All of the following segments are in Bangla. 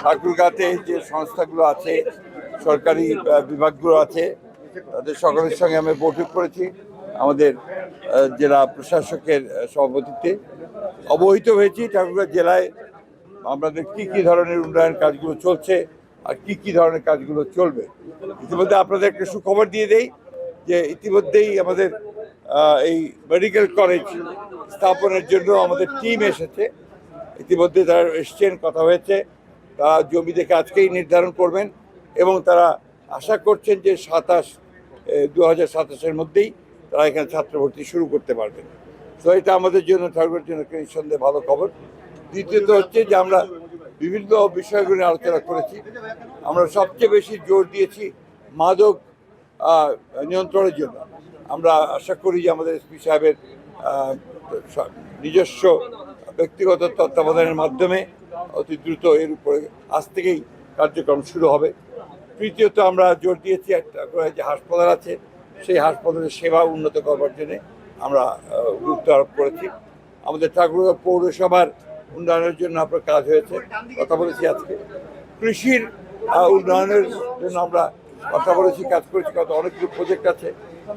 ঠাকুরগাঁতে যে সংস্থাগুলো আছে, সরকারি বিভাগগুলো আছে, তাদের সকলের সঙ্গে আমি বৈঠক করেছি। আমাদের জেলা প্রশাসকের সভাপতিত্বে অবহিত হয়েছি ঠাকুরগাঁ জেলায় আমাদের কি কি ধরনের উন্নয়ন কাজগুলো চলছে আর কি কি ধরনের কাজগুলো চলবে। ইতিমধ্যে আপনাদের একটা সুখবর দিয়ে দেই যে ইতিমধ্যেই আমাদের এই মেডিকেল কলেজ স্থাপনের জন্য আমাদের টিম এসেছে। ইতিমধ্যে তারা এসছেন, কথা হয়েছে, তারা জমি দেখে আজকেই নির্ধারণ করবেন এবং তারা আশা করছেন যে 2027-এর মধ্যেই তারা এখানে ছাত্র ভর্তি শুরু করতে পারবেন। তো এটা আমাদের জন্য ঠাকুরের জন্য নিঃসন্দেহে ভালো খবর। দ্বিতীয়ত হচ্ছে যে আমরা বিভিন্ন বিষয়গুলো নিয়ে আলোচনা করেছি। আমরা সবচেয়ে বেশি জোর দিয়েছি মাদক নিয়ন্ত্রণের জন্য। আমরা আশা করি যে আমাদের এসপি সাহেবের নিজস্ব ব্যক্তিগত তত্ত্বাবধানের মাধ্যমে অতি দ্রুত এর উপরে আজ থেকেই কার্যক্রম শুরু হবে। তৃতীয়ত আমরা জোর দিয়েছি একটা যে হাসপাতাল আছে, সেই হাসপাতালের সেবা উন্নত করবার জন্য আমরা গুরুত্ব আরোপ করেছি। আমাদের ঠাকুরগাঁও পৌরসভার উন্নয়নের জন্য আপনার কাজ হয়েছে, কথা বলেছি আজকে। কৃষির উন্নয়নের জন্য আমরা কথা বলেছি, কাজ করেছি, কত অনেকগুলো প্রজেক্ট আছে,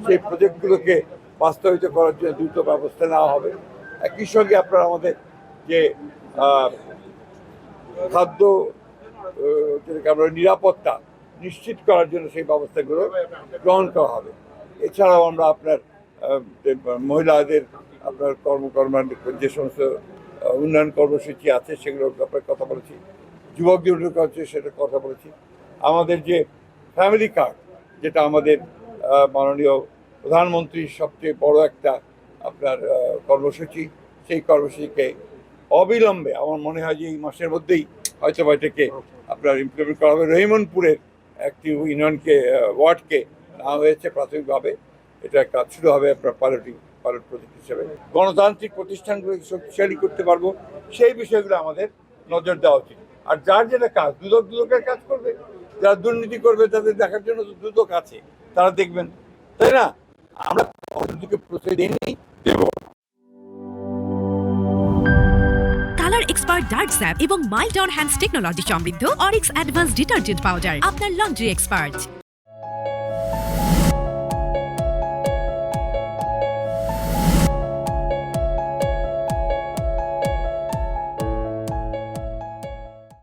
সেই প্রজেক্টগুলোকে বাস্তবায়িত করার জন্য দ্রুত ব্যবস্থা নেওয়া হবে। একই সঙ্গে আপনারা আমাদের যে খাদ্য যেটাকে আমরা নিরাপত্তা নিশ্চিত করার জন্য সেই ব্যবস্থাগুলো গ্রহণ করা হবে। এছাড়াও আমরা আপনার মহিলাদের আপনার কর্মকর্মার যে সমস্ত উন্নয়ন কর্মসূচি আছে সেগুলোর ব্যাপারে কথা বলেছি। যুবকদের উন্নয়ন করছে সেটা কথা বলেছি। আমাদের যে ফ্যামিলি কার্ড, যেটা আমাদের মাননীয় প্রধানমন্ত্রীর সবচেয়ে বড় একটা আপনার কর্মসূচি, সেই কর্মসূচিকে অবিলম্বে আমার মনে হয় যে এই মাসের মধ্যেই হয়তো এটাকে আপনার ইমপ্লিমেন্ট করা হবে। রহিমনপুরের একটি ইউনিয়নকে ওয়ার্ডকে নেওয়া হয়েছে প্রাথমিকভাবে, এটা কাজ শুরু হবে আপনার পাইলট প্রজেক্ট হিসেবে। গণতান্ত্রিক প্রতিষ্ঠানগুলোকে শক্তিশালী করতে পারবো, সেই বিষয়গুলো আমাদের নজর দেওয়া উচিত। আর যার যেটা কাজ, দুদকের কাজ করবে, যারা দুর্নীতি করবে তাদের দেখার জন্য দুদক আছে, তারা দেখবেন, তাই না? আমরা অন্যদিকে প্রশ্রয় দেব। কালার এক্সপার্ট ডার্ক স্যাপ এবং মাইল্ড অন হ্যান্ডস টেকনোলজি সমৃদ্ধ অরিক্স অ্যাডভান্স ডিটারজেন্ট পাউডার, আপনার লন্ড্রি এক্সপার্ট।